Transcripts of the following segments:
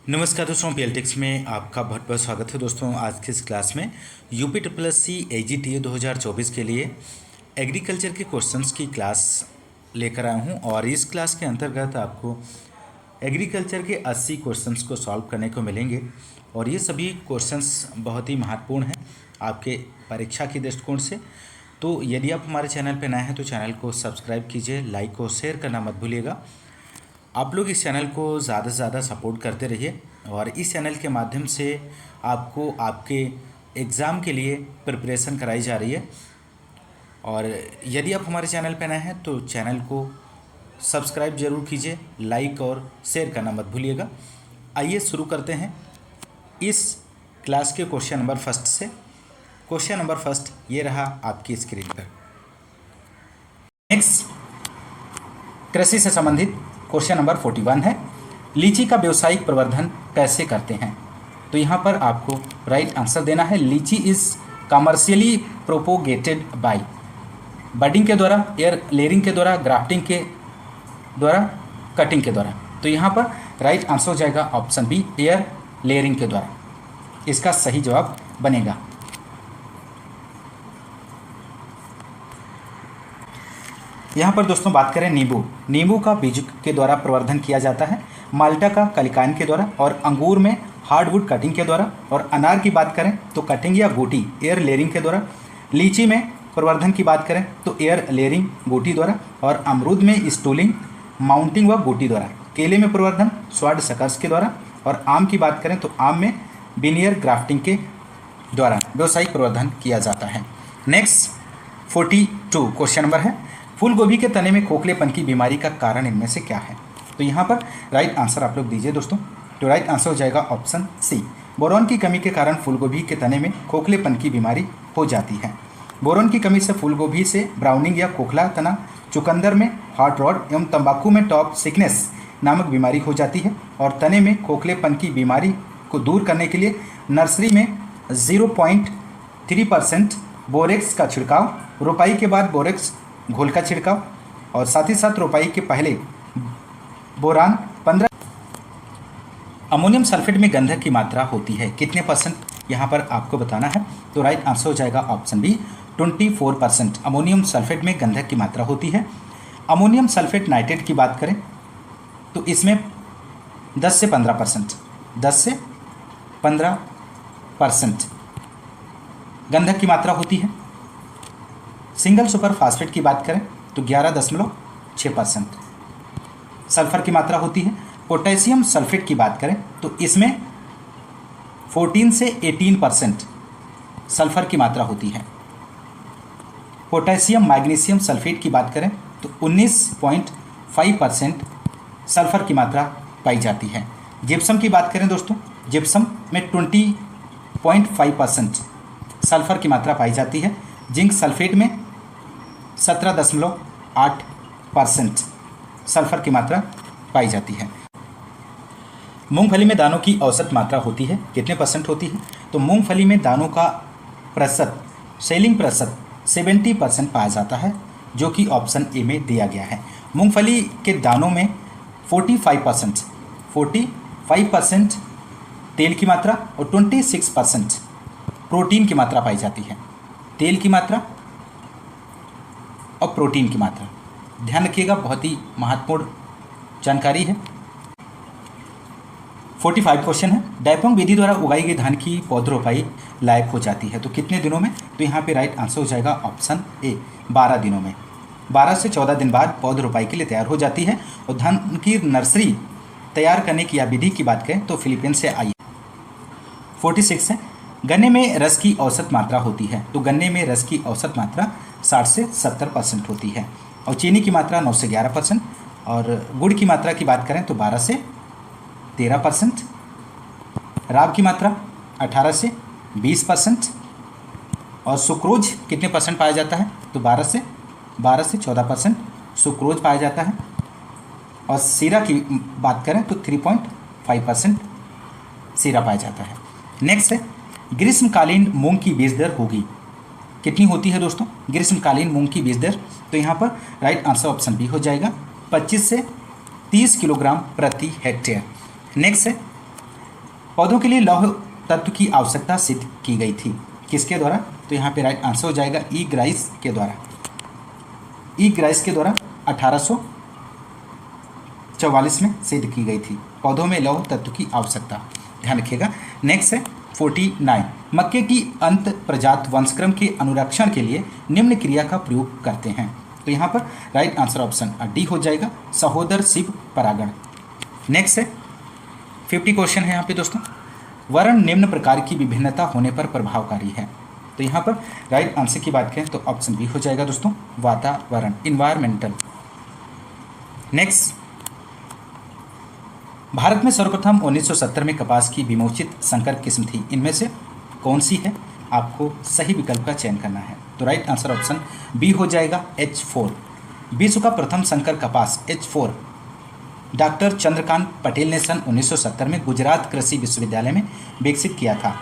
नमस्कार दोस्तों, पीएलटेक्स में आपका बहुत बहुत स्वागत है। दोस्तों आज की इस क्लास में UP triple S C AGTA 2024 के लिए एग्रीकल्चर के क्वेश्चंस की क्लास लेकर आया हूं और इस क्लास के अंतर्गत आपको एग्रीकल्चर के 80 क्वेश्चंस को सॉल्व करने को मिलेंगे और ये सभी क्वेश्चंस बहुत ही महत्वपूर्ण हैं आपके परीक्षा के दृष्टिकोण से। तो यदि आप हमारे चैनल पर नए हैं तो चैनल को सब्सक्राइब कीजिए, लाइक और शेयर करना मत भूलिएगा। आप लोग इस चैनल को ज़्यादा से ज़्यादा सपोर्ट करते रहिए और इस चैनल के माध्यम से आपको आपके एग्ज़ाम के लिए प्रिपरेशन कराई जा रही है। और यदि आप हमारे चैनल पर नए हैं तो चैनल को सब्सक्राइब जरूर कीजिए, लाइक और शेयर करना मत भूलिएगा। आइए शुरू करते हैं इस क्लास के क्वेश्चन नंबर फर्स्ट से। क्वेश्चन नंबर फर्स्ट ये रहा आपकी स्क्रीन पर। नेक्स्ट कृषि से संबंधित क्वेश्चन नंबर 41 है, लीची का व्यावसायिक प्रवर्धन कैसे करते हैं? तो यहाँ पर आपको राइट आंसर देना है। लीची is commercially propagated bye budding के द्वारा, एयर लेयरिंग के द्वारा, ग्राफ्टिंग के द्वारा, कटिंग के द्वारा। तो यहाँ पर राइट आंसर हो जाएगा ऑप्शन बी, एयर लेयरिंग के द्वारा। इसका सही जवाब बनेगा। यहाँ पर दोस्तों बात करें नींबू का बीज के द्वारा प्रवर्धन किया जाता है, माल्टा का कलिकान के द्वारा और अंगूर में हार्डवुड कटिंग के द्वारा। और अनार की बात करें तो कटिंग या गोटी एयर लेयरिंग के द्वारा। लीची में प्रवर्धन की बात करें तो एयर लेयरिंग गोटी द्वारा और अमरूद में स्टूलिंग माउंटिंग व गोटी द्वारा। केले में प्रवर्धन स्वाड सकर्स के द्वारा और आम की बात करें तो आम में विनियर ग्राफ्टिंग के द्वारा व्यावसायिक प्रवर्धन किया जाता है। नेक्स्ट 42 क्वेश्चन नंबर है, फूल गोभी के तने में खोखलेपन की बीमारी का कारण इनमें से क्या है? तो यहाँ पर राइट आंसर आप लोग दीजिए दोस्तों। तो राइट आंसर हो जाएगा ऑप्शन सी, बोरॉन की कमी के कारण फूल गोभी के तने में खोखलेपन की बीमारी हो जाती है। बोरॉन की कमी से फूल गोभी से ब्राउनिंग या खोखला तना, चुकंदर में हार्ट रॉड एवं तंबाकू में टॉप सिकनेस नामक बीमारी हो जाती है। और तने में खोखलेपन की बीमारी को दूर करने के लिए नर्सरी में 0.3% बोरेक्स का छिड़काव, रोपाई के बाद बोरेक्स घोल का छिड़काव और साथ ही साथ रोपाई के पहले बोरान 15। अमोनियम सल्फेट में गंधक की मात्रा होती है कितने %? यहाँ पर आपको बताना है। तो राइट आंसर हो जाएगा ऑप्शन बी, 24%। अमोनियम सल्फेट में गंधक की मात्रा होती है। अमोनियम सल्फेट नाइट्रेट की बात करें तो इसमें 10 से 15% गंधक की मात्रा होती है। सिंगल सुपर फास्फेट की बात करें तो 11.6% सल्फर की मात्रा होती है। पोटेशियम सल्फेट की बात करें तो इसमें 14 से 18% सल्फर की मात्रा होती है। पोटेशियम मैग्नीशियम सल्फेट की बात करें तो 19.5% सल्फर की मात्रा पाई जाती है। जिप्सम की बात करें दोस्तों, जिप्सम में 20.5% सल्फर की मात्रा पाई जाती है। जिंक सल्फेट में 17.8% सल्फर की मात्रा पाई जाती है। मूंगफली में दानों की औसत मात्रा होती है कितने % होती है? तो मूंगफली में दानों का प्रतिशत, सेलिंग प्रतिशत 70% पाया जाता है, जो कि ऑप्शन ए में दिया गया है। मूंगफली के दानों में 45% तेल की मात्रा और 26% प्रोटीन की मात्रा पाई जाती है। तेल की मात्रा और प्रोटीन की मात्रा ध्यान रखिएगा, बहुत ही महत्वपूर्ण जानकारी है। 45 क्वेश्चन है, डायपोंग विधि द्वारा उगाई गई धान की पौध रोपाई लायक हो जाती है तो कितने दिनों में? तो यहाँ पे राइट आंसर हो जाएगा ऑप्शन ए, 12 दिनों में। 12 से 14 दिन बाद पौध रोपाई के लिए तैयार हो जाती है। और धान की नर्सरी तैयार करने की या विधि की बात करें तो फिलीपींस से आई। 46 है, गन्ने में रस की औसत मात्रा होती है तो गन्ने में रस की औसत मात्रा 60 से 70% होती है। और चीनी की मात्रा 9 से 11%। और गुड़ की मात्रा की बात करें तो 12 से 13%। राब की मात्रा 18 से 20%। और सुक्रोज कितने % पाया जाता है? तो 12 से 14% सुक्रोज पाया जाता है। और सीरा की बात करें तो 3.5% सीरा पाया जाता है। नेक्स्ट है, ग्रीष्मकालीन मूंग की बीज दर होगी कितनी होती है दोस्तों? ग्रीष्मकालीन मूंग की बीज दर, तो यहाँ पर राइट आंसर ऑप्शन बी हो जाएगा, 25 से 30 किलोग्राम प्रति हेक्टेयर। नेक्स्ट है, पौधों के लिए लौह तत्व की आवश्यकता सिद्ध की गई थी, किसके द्वारा? तो यहाँ पे राइट आंसर हो जाएगा ई ग्राइस के द्वारा। ई ग्राइस के द्वारा 1844 में सिद्ध की गई थी पौधों में लौह तत्व की आवश्यकता। ध्यान रखिएगा। नेक्स्ट है 49, मक्के की अंत प्रजात वंशक्रम के अनुरक्षण के लिए निम्न क्रिया का प्रयोग करते हैं। तो यहाँ पर राइट आंसर ऑप्शन डी हो जाएगा, सहोदर शिव परागण। नेक्स्ट है 50 क्वेश्चन है यहाँ पे दोस्तों। वर्ण निम्न प्रकार की विभिन्नता होने पर प्रभावकारी है। तो यहाँ पर राइट आंसर की बात करें तो ऑप्शन बी हो जाएगा दोस्तों, वातावरण, इन्वायरमेंटल। नेक्स्ट, भारत में सर्वप्रथम 1970 में कपास की विमोचित संकर किस्म थी, इनमें से कौन सी है? आपको सही विकल्प का चयन करना है। तो राइट आंसर ऑप्शन बी हो जाएगा H4। विश्व का प्रथम संकर कपास H4 डॉक्टर चंद्रकांत पटेल ने सन 1970 में गुजरात कृषि विश्वविद्यालय में विकसित किया था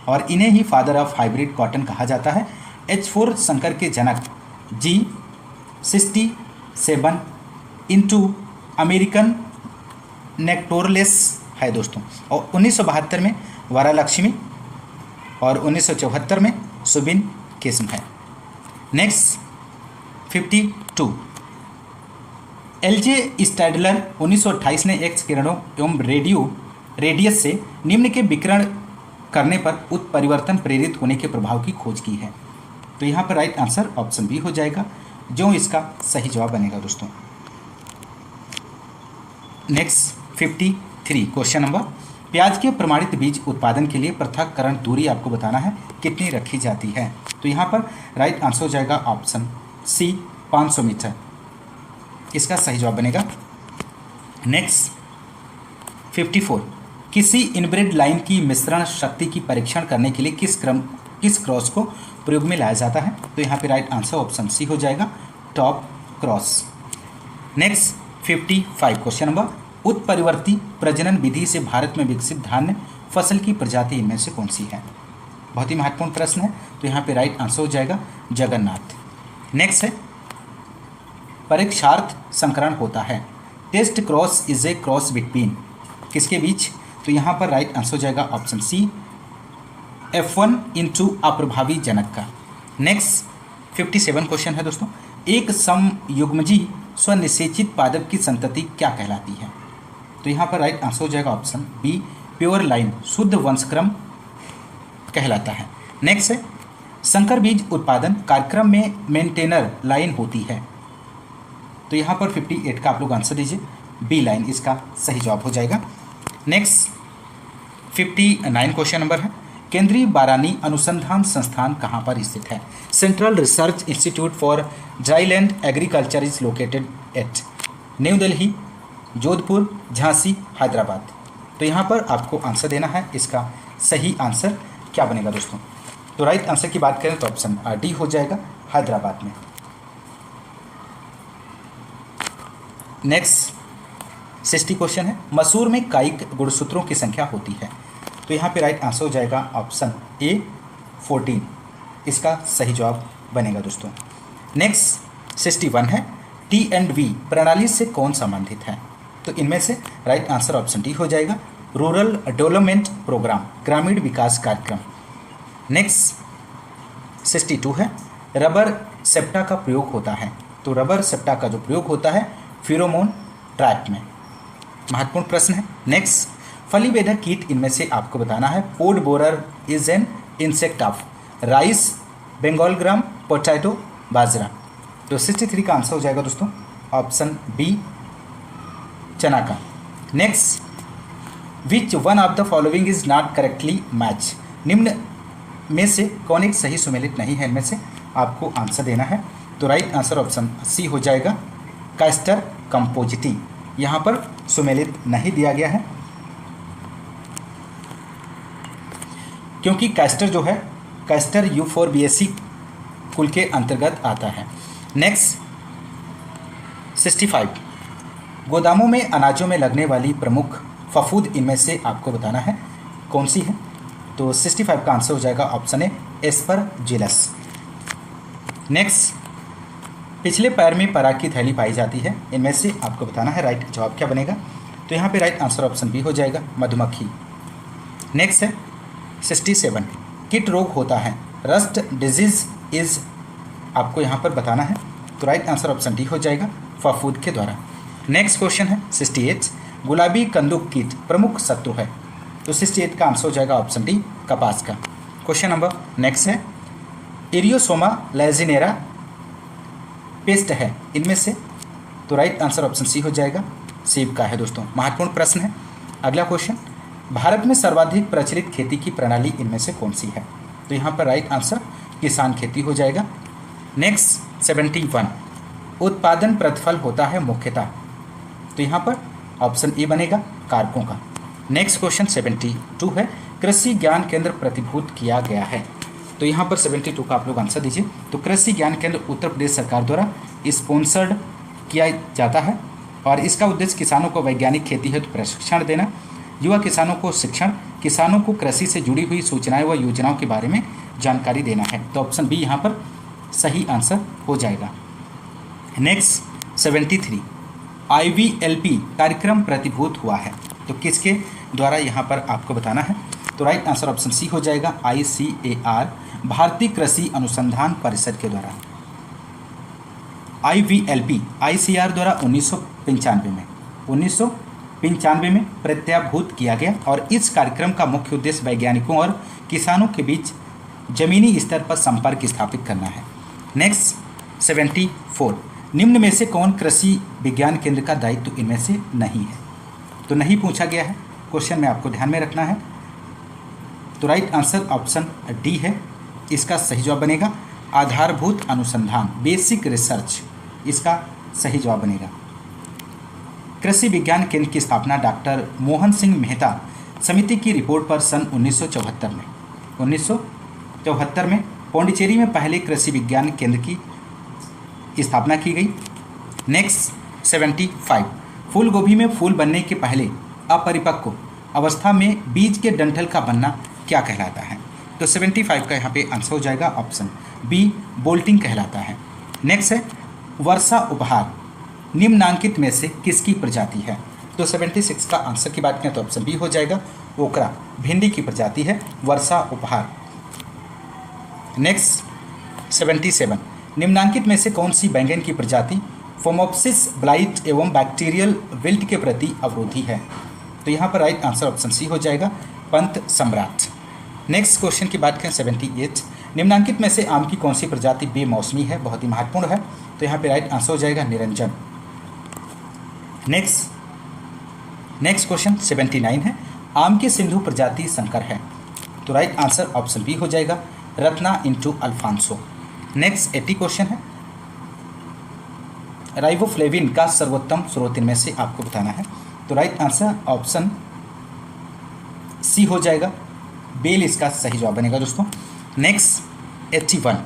और इन्हें ही फादर ऑफ हाइब्रिड कॉटन कहा जाता है। H4 संकर के जनक G67 इंटू अमेरिकन नेक्टोरलेस है दोस्तों, और 1972 में वरालक्ष्मी और 1974 में सुबिन किस्म है। नेक्स्ट 52, एलजे स्टैडलर 1928 ने एक्स किरणों एवं रेडियस से निम्न के विकिरण करने पर उत्परिवर्तन प्रेरित होने के प्रभाव की खोज की है। तो यहाँ पर राइट आंसर ऑप्शन बी हो जाएगा, जो इसका सही जवाब बनेगा दोस्तों। नेक्स्ट 53 क्वेश्चन नंबर, प्याज के प्रमाणित बीज उत्पादन के लिए पृथक्करण दूरी आपको बताना है कितनी रखी जाती है। तो यहाँ पर राइट आंसर हो जाएगा ऑप्शन सी, 500 मीटर, इसका सही जवाब बनेगा। नेक्स्ट 54, किसी इनब्रेड लाइन की मिश्रण शक्ति की परीक्षण करने के लिए किस क्रॉस को प्रयोग में लाया जाता है। तो यहाँ पे राइट आंसर ऑप्शन सी हो जाएगा, top cross. Next 55 question number, उत्परिवर्ती प्रजनन विधि से भारत में विकसित धान्य फसल की प्रजाति इनमें से कौन सी है? बहुत ही महत्वपूर्ण प्रश्न है। तो यहाँ पे राइट आंसर हो जाएगा जगन्नाथ। नेक्स्ट है, परीक्षार्थ संकरण होता है, test cross is a cross between, किसके बीच? तो यहाँ पर राइट आंसर हो जाएगा ऑप्शन सी, F1 इंटू अप्रभावी जनक का। नेक्स्ट 57 क्वेश्चन है दोस्तों, एक समयुग्मजी स्वनिषेचित पादप की संतति क्या कहलाती है? तो यहाँ पर राइट आंसर हो जाएगा ऑप्शन बी, प्योर लाइन, शुद्ध वंशक्रम कहलाता है। नेक्स्ट है, संकर बीज उत्पादन कार्यक्रम में मेंटेनर लाइन होती है। तो यहाँ पर 58 का आप लोग आंसर दीजिए, बी लाइन इसका सही जवाब हो जाएगा। नेक्स्ट 59 क्वेश्चन नंबर है, केंद्रीय बारानी अनुसंधान संस्थान कहाँ पर स्थित है? Central research institute for dryland agriculture is located at new Delhi, Jodhpur, Jhansi, Hyderabad. तो यहाँ पर आपको आंसर देना है, इसका सही आंसर क्या बनेगा दोस्तों? तो राइट आंसर की बात करें तो ऑप्शन डी हो जाएगा, हैदराबाद में। नेक्स्ट 60 क्वेश्चन है, मसूर में कायिक गुणसूत्रों की संख्या होती है। तो यहाँ पे राइट आंसर हो जाएगा ऑप्शन ए, 14, इसका सही जवाब बनेगा दोस्तों। नेक्स्ट 61 है, T&V प्रणाली से कौन संबंधित है? तो इनमें से राइट आंसर ऑप्शन डी हो जाएगा, रूरल डेवलपमेंट प्रोग्राम, ग्रामीण विकास कार्यक्रम। नेक्स्ट 62 है, रबर सेप्टा का प्रयोग होता है। तो रबर सेप्टा का जो प्रयोग होता है फेरोमोन ट्रैप में, महत्वपूर्ण प्रश्न है। नेक्स्ट, फली बेधक कीट इनमें से आपको बताना है। Pod borer is an insect of rice, Bengal gram, potato, bajra. तो 63 का आंसर हो जाएगा दोस्तों ऑप्शन बी, चना का। Next, which one of the following is not correctly match, निम्न में से कौन एक सही सुमेलित नहीं है, इनमें से आपको आंसर देना है। तो राइट आंसर ऑप्शन सी हो जाएगा, कैस्टर कंपोजिटी, यहाँ पर सुमेलित नहीं दिया गया है क्योंकि कैस्टर जो है कैस्टर यूफोर्बिएसी कुल के अंतर्गत आता है। नेक्स्ट 65, गोदामों में अनाजों में लगने वाली प्रमुख फफूंद इनमें से आपको बताना है कौन सी है। तो 65 का आंसर हो जाएगा ऑप्शन ए, एस्परजिलस। नेक्स्ट, पिछले पैर में पराग की थैली पाई जाती है, इनमें से आपको बताना है राइट जवाब क्या बनेगा। तो यहाँ पे राइट आंसर ऑप्शन बी हो जाएगा, मधुमक्खी। नेक्स्ट है 67, कीट रोग होता है, रस्ट डिजीज इज आपको यहाँ पर बताना है। तो राइट आंसर ऑप्शन डी हो जाएगा, फफूंद के द्वारा। नेक्स्ट क्वेश्चन है 68, गुलाबी कंदुक कीट प्रमुख शत्रु है। तो 68 का आंसर हो जाएगा ऑप्शन डी, कपास का। क्वेश्चन नंबर नेक्स्ट है इरियोसोमा लेजिनेरा पेस्ट है इनमें से। तो राइट आंसर ऑप्शन सी हो जाएगा, सेब का है दोस्तों। महत्वपूर्ण प्रश्न है। अगला क्वेश्चन, भारत में सर्वाधिक प्रचलित खेती की प्रणाली इनमें से कौन सी है। तो यहाँ पर राइट आंसर किसान खेती हो जाएगा। नेक्स्ट 71, उत्पादन प्रतिफल होता है मुख्यतः। तो यहाँ पर ऑप्शन ए बनेगा, कारकों का। नेक्स्ट क्वेश्चन 72 है, कृषि ज्ञान केंद्र प्रतिभूत किया गया है। तो यहाँ पर 72 का आप लोग आंसर दीजिए। तो कृषि ज्ञान केंद्र उत्तर प्रदेश सरकार द्वारा स्पॉन्सर्ड किया जाता है और इसका उद्देश्य किसानों को वैज्ञानिक खेती हेतु प्रशिक्षण देना, युवा किसानों को शिक्षण, किसानों को कृषि से जुड़ी हुई सूचनाएं व योजनाओं के बारे में जानकारी देना है। तो ऑप्शन बी यहाँ पर सही आंसर हो जाएगा। नेक्स्ट 73, IVLP कार्यक्रम प्रतिभूत हुआ है। तो किसके द्वारा यहाँ पर आपको बताना है। तो राइट आंसर ऑप्शन सी हो जाएगा, ICAR भारतीय कृषि अनुसंधान परिषद के द्वारा। IVLP ICAR द्वारा 1995 में प्रत्याभूत किया गया और इस कार्यक्रम का मुख्य उद्देश्य वैज्ञानिकों और किसानों के बीच जमीनी स्तर पर संपर्क स्थापित करना है। नेक्स्ट 74, निम्न में से कौन कृषि विज्ञान केंद्र का दायित्व इनमें से नहीं है। तो नहीं पूछा गया है, क्वेश्चन में आपको ध्यान में रखना है। तो राइट आंसर ऑप्शन डी है, इसका सही जवाब बनेगा, आधारभूत अनुसंधान, बेसिक रिसर्च, इसका सही जवाब बनेगा। कृषि विज्ञान केंद्र की स्थापना डॉक्टर मोहन सिंह मेहता समिति की रिपोर्ट पर सन 1974 में पौंडीचेरी में पहले कृषि विज्ञान केंद्र की स्थापना की गई। नेक्स्ट 75, फूल गोभी में फूल बनने के पहले अपरिपक्व अवस्था में बीज के डंठल का बनना क्या कहलाता है। तो 75 का यहाँ पे आंसर हो जाएगा ऑप्शन बी, बोल्टिंग कहलाता है। नेक्स्ट है वर्षा उपहार निम्नांकित में से किसकी प्रजाति है। तो 76 का आंसर की बात करें तो ऑप्शन बी हो जाएगा, ओकरा भिंडी की प्रजाति है वर्षा उपहार। नेक्स्ट 77, निम्नांकित में से कौन सी बैंगन की प्रजाति फोमोप्सिस ब्लाइट एवं बैक्टीरियल विल्ट के प्रति अवरोधी है। तो यहाँ पर राइट आंसर ऑप्शन सी हो जाएगा, पंत सम्राट। नेक्स्ट क्वेश्चन की बात करें 78, निम्नांकित में से आम की कौन सी प्रजाति बेमौसमी है, बहुत ही महत्वपूर्ण है। तो यहाँ पे राइट आंसर हो जाएगा निरंजन। नेक्स्ट क्वेश्चन 79 है, आम की सिंधु प्रजाति संकर है। तो राइट आंसर ऑप्शन बी हो जाएगा, Ratna into Alphonso. Next 80 question है, राइबोफ्लेविन का सर्वोत्तम स्रोत इनमें से आपको बताना है। तो राइट आंसर ऑप्शन सी हो जाएगा, बेल इसका सही जवाब बनेगा दोस्तों। नेक्स्ट 81,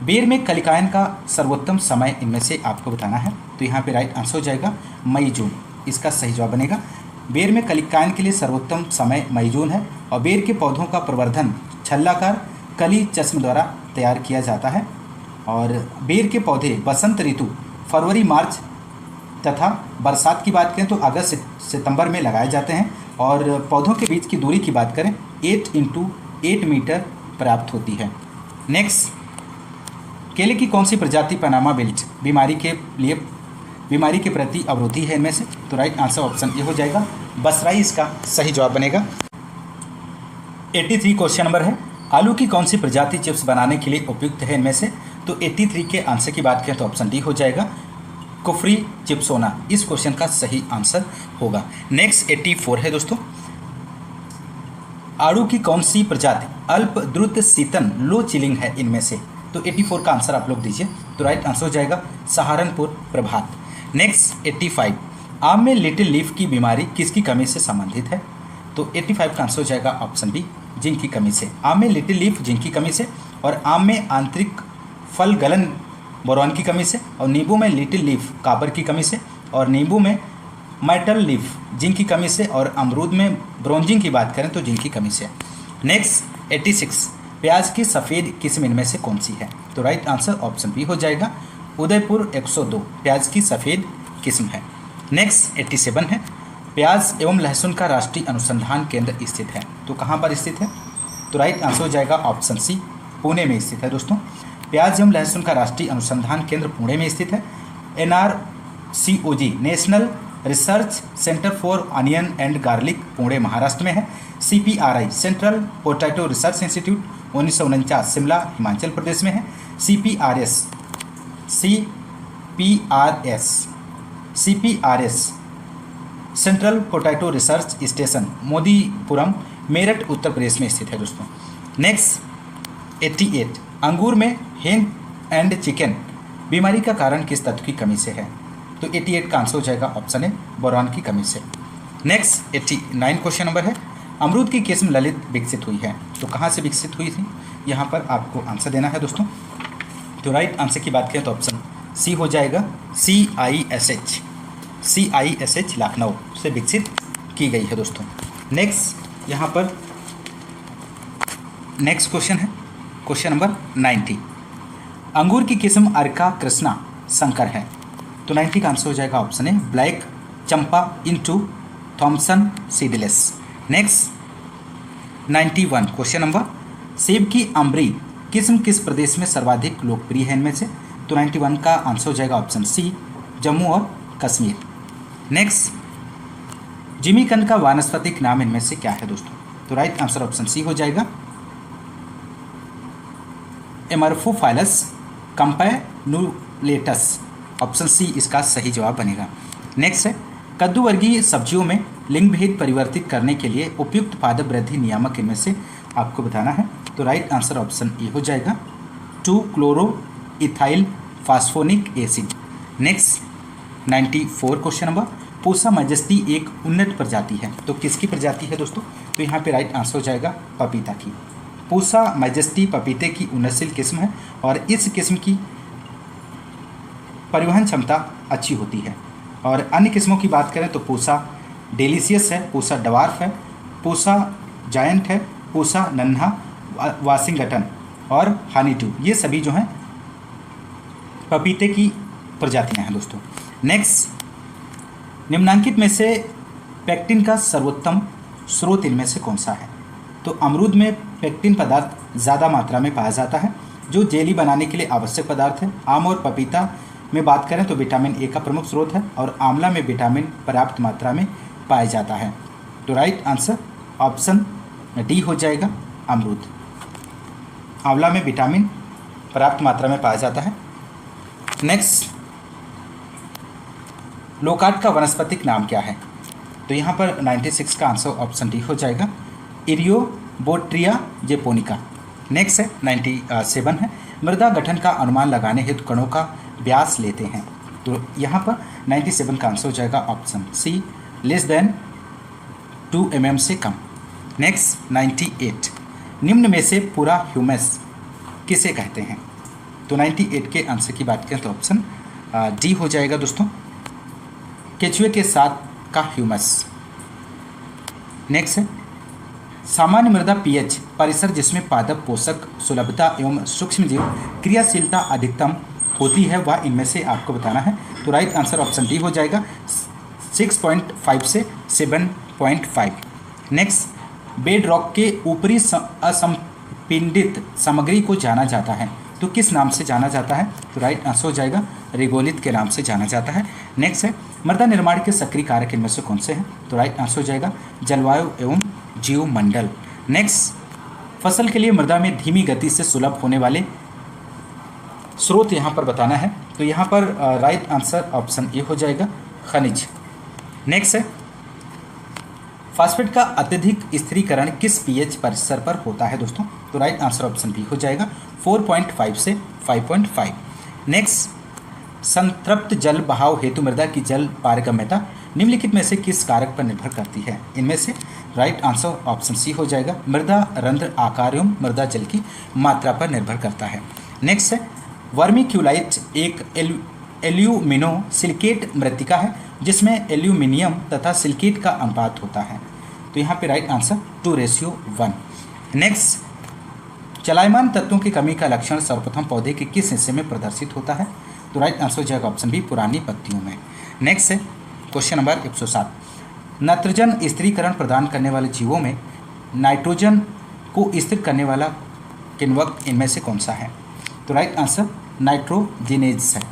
बेर में कलिकायन का सर्वोत्तम समय इनमें से आपको बताना है। तो यहाँ पे राइट आंसर हो जाएगा मई जून, इसका सही जवाब बनेगा। बेर में कलिकायन के लिए सर्वोत्तम समय मई जून है और बेर के पौधों का प्रवर्धन छल्लाकार कली चश्म द्वारा तैयार किया जाता है और बेर के पौधे बसंत ऋतु फरवरी मार्च तथा बरसात की बात करें तो अगस्त सितंबर में लगाए जाते हैं और पौधों के बीच की दूरी की बात करें 8 × 8 मीटर प्राप्त होती है। नेक्स्ट, केले की कौन सी प्रजाति पनामा विल्ट बीमारी के प्रति अवरोधी है इनमें से। तो राइट आंसर ऑप्शन ए हो जाएगा, बसराई इसका सही जवाब बनेगा। 83 क्वेश्चन नंबर है, आलू की कौन सी प्रजाति चिप्स बनाने के लिए उपयुक्त है इनमें से। तो 83 के आंसर की बात करें तो ऑप्शन डी हो जाएगा, कुफरी चिप्सोना, इस क्वेश्चन का सही आंसर होगा। नेक्स्ट 84 है दोस्तों, आड़ू की कौन सी प्रजाति अल्प द्रुत शीतन लो चिलिंग है इनमें से। तो 84 का आंसर आप लोग दीजिए। तो राइट आंसर हो जाएगा सहारनपुर प्रभात। नेक्स्ट 85, आम में लिटिल लीफ की बीमारी किसकी कमी से संबंधित है। तो 85 का आंसर हो जाएगा ऑप्शन बी, जिंक की कमी से। आम में लिटिल लीफ जिंक की कमी से और आम में आंतरिक फल गलन बोरॉन की कमी से और नींबू में लिटिल लीफ काबर की कमी से और नींबू में मेटल लीफ जिंक की कमी से और अमरूद में ब्रोंजिंग की बात करें तो जिंक की कमी से। नेक्स्ट 86, प्याज की सफ़ेद किस्म इनमें से कौन सी है। तो राइट आंसर ऑप्शन बी हो जाएगा, उदयपुर 102 प्याज की सफ़ेद किस्म है। नेक्स्ट 87 है, प्याज एवं लहसुन का राष्ट्रीय अनुसंधान केंद्र स्थित है, तो कहाँ पर स्थित है? तो राइट आंसर हो जाएगा ऑप्शन सी, पुणे में स्थित है दोस्तों। प्याज एवं लहसुन का राष्ट्रीय अनुसंधान केंद्र पुणे में स्थित है। NRCOG national research centre for onion and garlic Pune Maharashtra में है। CPRI central potato research institute 1949 Shimla Himachal Pradesh में है। CPRS central potato research station Modipuram Meerut Uttar Pradesh में स्थित है दोस्तों। नेक्स्ट 88 अंगूर में हेन एंड चिकन बीमारी का कारण किस तत्व की कमी से है? तो 88 का आंसर हो जाएगा ऑप्शन ए, बोरॉन की कमी से। नेक्स्ट 89 क्वेश्चन नंबर है, अमरूद की किस्म ललित विकसित हुई है, तो कहाँ से विकसित हुई थी? यहाँ पर आपको आंसर देना है दोस्तों। तो राइट आंसर की बात करें तो ऑप्शन सी हो जाएगा, CISH लखनऊ से विकसित की गई है दोस्तों। नेक्स्ट यहाँ पर नेक्स्ट क्वेश्चन है क्वेश्चन नंबर 90, अंगूर की किस्म अर्का कृष्णा शंकर है, तो 90 का आंसर हो जाएगा option A, black Champa into Thompson seedless. Next 91 question number, सेब की अम्बरी किस्म किस प्रदेश में सर्वाधिक लोकप्रिय है इनमें से? तो 91 का आंसर हो जाएगा ऑप्शन सी, जम्मू और कश्मीर। नेक्स्ट जिमीकंद का वानस्पतिक नाम इनमें से क्या है दोस्तों? तो राइट आंसर ऑप्शन सी हो जाएगा, एमरफोफाइलस कैम्पैनुलेटस, ऑप्शन सी इसका सही जवाब बनेगा। नेक्स्ट है, कद्दू वर्गीय सब्जियों में लिंग भेद परिवर्तित करने के लिए उपयुक्त पादप वृद्धि नियामक इनमें से आपको बताना है, तो राइट आंसर ऑप्शन ए हो जाएगा, 2-क्लोरोइथाइल phosphonic acid. Next 94 question number, Pusa majesty एक उन्नत प्रजाति है, तो किसकी प्रजाति है दोस्तों? तो यहाँ पे राइट आंसर हो जाएगा पपीता की। पूसा मैजेस्टी पपीते की उन्नतशील किस्म है और इस किस्म की परिवहन क्षमता अच्छी होती है। और अन्य किस्मों की बात करें तो पूसा डेलीशियस है, पूसा डवार्फ है, पूसा जायंट है, पूसा नन्हा, वाशिंगटन और हनीटू, ये सभी जो हैं पपीते की प्रजातियां हैं दोस्तों। नेक्स्ट, निम्नांकित में से पेक्टिन का सर्वोत्तम स्रोत इनमें से कौन सा है? तो अमरूद में पेक्टिन पदार्थ ज़्यादा मात्रा में पाया जाता है, जो जेली बनाने के लिए आवश्यक पदार्थ है। आम और पपीता में बात करें तो विटामिन ए का प्रमुख स्रोत है और आंवला में विटामिन पर्याप्त मात्रा में पाया जाता है, तो राइट आंसर ऑप्शन डी हो जाएगा, अमरूद। आंवला में विटामिन पर्याप्त मात्रा में पाया जाता है। नेक्स्ट, लोकार्ट का वनस्पतिक नाम क्या है? तो यहाँ पर 96 का आंसर ऑप्शन डी हो जाएगा, इरियोबोट्रिया जेपोनिका। नेक्स्ट है 97 है, मृदा गठन का अनुमान लगाने हेतु कणों का व्यास लेते हैं, तो यहाँ पर 97 का आंसर हो जाएगा option C, less than 2 mm से कम। नेक्स्ट 98, निम्न में से पूरा ह्यूमस किसे कहते हैं? तो 98 के आंसर की बात करें तो ऑप्शन डी हो जाएगा दोस्तों, केचुए के साथ का ह्यूमस। नेक्स्ट है, सामान्य मृदा पीएच परिसर जिसमें पादप पोषक सुलभता एवं सूक्ष्मजीव क्रियाशीलता अधिकतम होती है, वह इनमें से आपको बताना है, तो राइट आंसर ऑप्शन डी हो जाएगा, 6.5 से 7.5। नेक्स्ट, बेड रॉक के ऊपरी असंपिंडित सामग्री को जाना जाता है, तो किस नाम से जाना जाता है? तो राइट आंसर हो जाएगा, रेगोलित के नाम से जाना जाता है। नेक्स्ट है, मृदा निर्माण के सक्रिय कारक इनमें से कौन से हैं? तो राइट आंसर हो जाएगा, जलवायु एवं जीवमंडल। नेक्स्ट, फसल के लिए मृदा में धीमी गति से सुलभ होने वाले स्रोत यहाँ पर बताना है, तो यहाँ पर राइट आंसर ऑप्शन ए हो जाएगा, खनिज। नेक्स्ट है, फास्फेट का अत्यधिक स्थिरीकरण किस पीएच परिसर पर होता है दोस्तों? तो राइट आंसर ऑप्शन बी हो जाएगा, 4.5 से 5.5। नेक्स्ट, संतृप्त जल बहाव हेतु मृदा की जल पारगम्यता निम्नलिखित में से किस कारक पर निर्भर करती है? इनमें से राइट आंसर ऑप्शन सी हो जाएगा, मृदा रंध्र आकार एवं मृदा जल की मात्रा पर निर्भर करता है। नेक्स्ट है, वर्मीक्यूलाइट एक एल्यूमिनो सिलिकेट मृत्तिका है जिसमें एल्यूमिनियम तथा सिलिकेट का अनुपात होता है, तो यहाँ पे राइट आंसर 2:1। नेक्स्ट, चलायमान तत्वों की कमी का लक्षण सर्वप्रथम पौधे के किस हिस्से में प्रदर्शित होता है? तो राइट आंसर हो जाएगा ऑप्शन बी, पुरानी पत्तियों में। नेक्स्ट है क्वेश्चन नंबर 107, नाइट्रोजन स्थिरीकरण प्रदान करने वाले जीवों में नाइट्रोजन को स्थिर करने वाला किण्वक इनमें से कौन सा है? तो राइट आंसर नाइट्रोजिनेज है।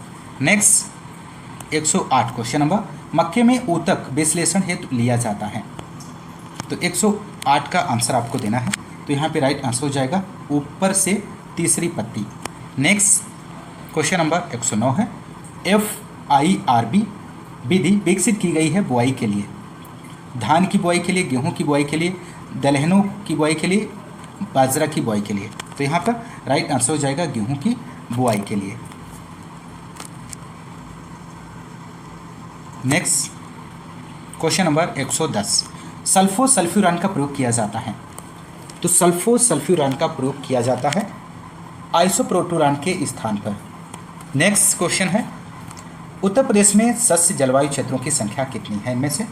नेक्स्ट 108 क्वेश्चन नंबर, मक्के में ऊतक विश्लेषण हेतु लिया जाता है। तो 108 का आंसर आपको देना है। तो यहाँ पे राइट आंसर हो जाएगा ऊपर से तीसरी पत्ती। नेक्स्ट क्वेश्चन नंबर 109 है, FIRB विधि विकसित की गई है बुआई के लिए। धान की बुआई के लिए, गेहूं की बुआई के लिए, दलहनों की बुआई के लिए, बाजरा की बुआई के लिए। तो यहाँ पर राइट आंसर हो जाएगा गेहूं की बुआई के लिए। नेक्स्ट क्वेश्चन नंबर 110, सल्फोसल्फ्यूरान का प्रयोग किया जाता है। तो सल्फोसल्फ्यूरान का प्रयोग किया जाता है आइसोप्रोटोरान के स्थान पर। नेक्स्ट क्वेश्चन है, उत्तर प्रदेश में सस्य जलवायु क्षेत्रों की संख्या कितनी है इनमें से?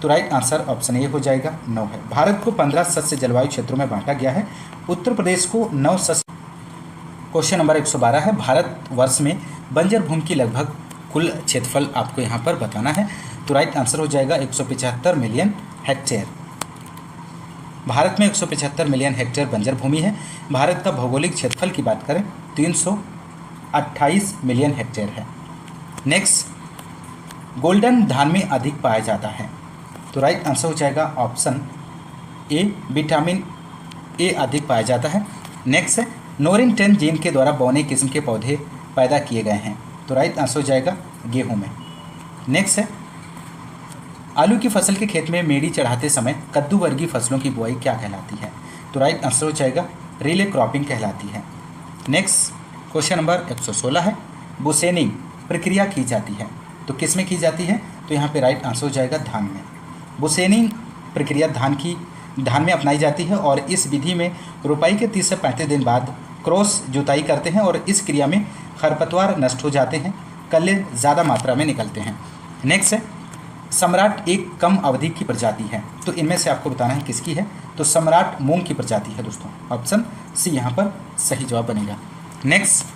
तो राइट आंसर ऑप्शन ए हो जाएगा 9 है। भारत को 15 सस्य जलवायु क्षेत्रों में बांटा गया है, उत्तर प्रदेश को 9 सस्य। क्वेश्चन नंबर 112 है, भारतवर्ष में बंजर भूमि की लगभग कुल क्षेत्रफल आपको यहाँ पर बताना है। तो राइट आंसर हो जाएगा 175 मिलियन हेक्टेयर। भारत में 175 मिलियन हेक्टेयर बंजर भूमि है। भारत का भौगोलिक क्षेत्रफल की बात करें 328 मिलियन हेक्टेयर है। नेक्स्ट, गोल्डन धान में अधिक पाया जाता है। तो राइट आंसर हो जाएगा ऑप्शन ए, विटामिन ए अधिक पाया जाता है। नेक्स्ट है, नोरिन 10 जीन के द्वारा बौने किस्म के पौधे पैदा किए गए हैं। तो राइट आंसर हो जाएगा गेहूं में। नेक्स्ट है, आलू की फसल के खेत में मेड़ी चढ़ाते समय कद्दू वर्गीय फसलों की बुआई क्या कहलाती है? तो राइट आंसर हो जाएगा रिले क्रॉपिंग कहलाती है। नेक्स्ट क्वेश्चन नंबर 116 है, बुसेनिंग प्रक्रिया की जाती है। तो किस में की जाती है? तो यहाँ पे राइट आंसर हो जाएगा धान में। बुसेनिंग प्रक्रिया धान में अपनाई जाती है और इस विधि में रोपाई के 30 से 35 दिन बाद क्रॉस जुताई करते हैं और इस क्रिया में खरपतवार नष्ट हो जाते हैं, कल्ले ज़्यादा मात्रा में निकलते हैं। नेक्स्ट है, सम्राट एक कम अवधि की प्रजाति है। तो इनमें से आपको बताना है किसकी है? तो सम्राट मूंग की प्रजाति है दोस्तों। ऑप्शन सी यहाँ पर सही जवाब बनेगा। नेक्स्ट,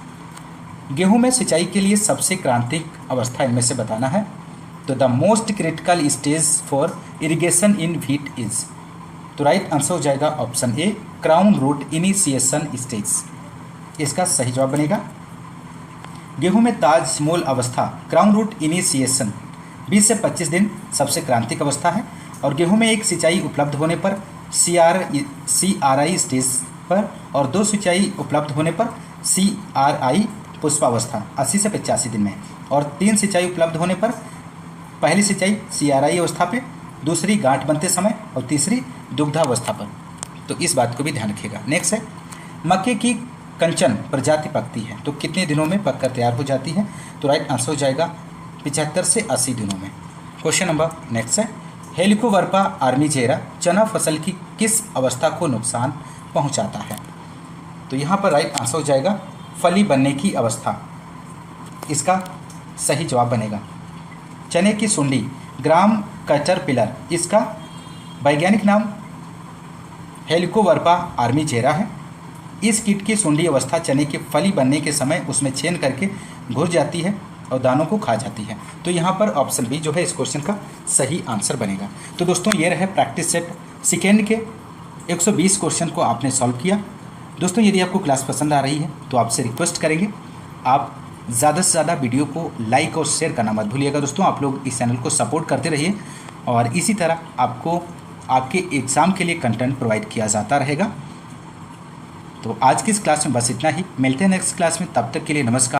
गेहूं में सिंचाई के लिए सबसे क्रांतिक अवस्था इनमें से बताना है। तो the most critical stage for irrigation in wheat is. तो राइट आंसर हो जाएगा option A, crown root initiation stage. इसका सही जवाब बनेगा। गेहूं में ताजमोल अवस्था क्राउन रूट इनिशिएशन 20 से 25 दिन सबसे क्रांतिक अवस्था है और गेहूं में एक सिंचाई उपलब्ध होने पर CRI स्टेज पर और 2 सिंचाई उपलब्ध होने पर CRI पुष्पावस्था 80 से 85 दिन में और 3 सिंचाई उपलब्ध होने पर पहली सिंचाई CRI अवस्था पे, दूसरी गांठ बनते समय और तीसरी दुग्धावस्था पर। तो इस बात को भी ध्यान रखिएगा। नेक्स्ट है, मक्के की कंचन प्रजाति पकती है तो कितने दिनों में पककर तैयार हो जाती है? तो राइट आंसर हो जाएगा 75 से 80 दिनों में। क्वेश्चन नंबर नेक्स्ट है, हेलिकोवर्पा आर्मीजेरा चना फसल की किस अवस्था को नुकसान पहुंचाता है? तो यहाँ पर राइट आंसर हो जाएगा फली बनने की अवस्था। इसका सही जवाब बनेगा। चने की सुंडी ग्राम कैटरपिलर, इसका वैज्ञानिक नाम हेलिकोवर्पा आर्मीजेरा है। इस कीट की सुंडी अवस्था चने की फली बनने के समय उसमें छेद करके घुस जाती है और दानों को खा जाती है। तो यहाँ पर ऑप्शन बी जो है इस क्वेश्चन का सही आंसर बनेगा। तो दोस्तों ये रहे प्रैक्टिस सेट सेकेंड के 120 क्वेश्चन को आपने सॉल्व किया। दोस्तों यदि आपको क्लास पसंद आ रही है तो आपसे रिक्वेस्ट करेंगे आप ज़्यादा से ज़्यादा वीडियो को लाइक और शेयर करना मत भूलिएगा। दोस्तों आप लोग इस चैनल को सपोर्ट करते रहिए और इसी तरह आपको आपके एग्ज़ाम के लिए कंटेंट प्रोवाइड किया जाता रहेगा। तो आज की इस क्लास में बस इतना ही, मिलते हैं नेक्स्ट क्लास में, तब तक के लिए नमस्कार।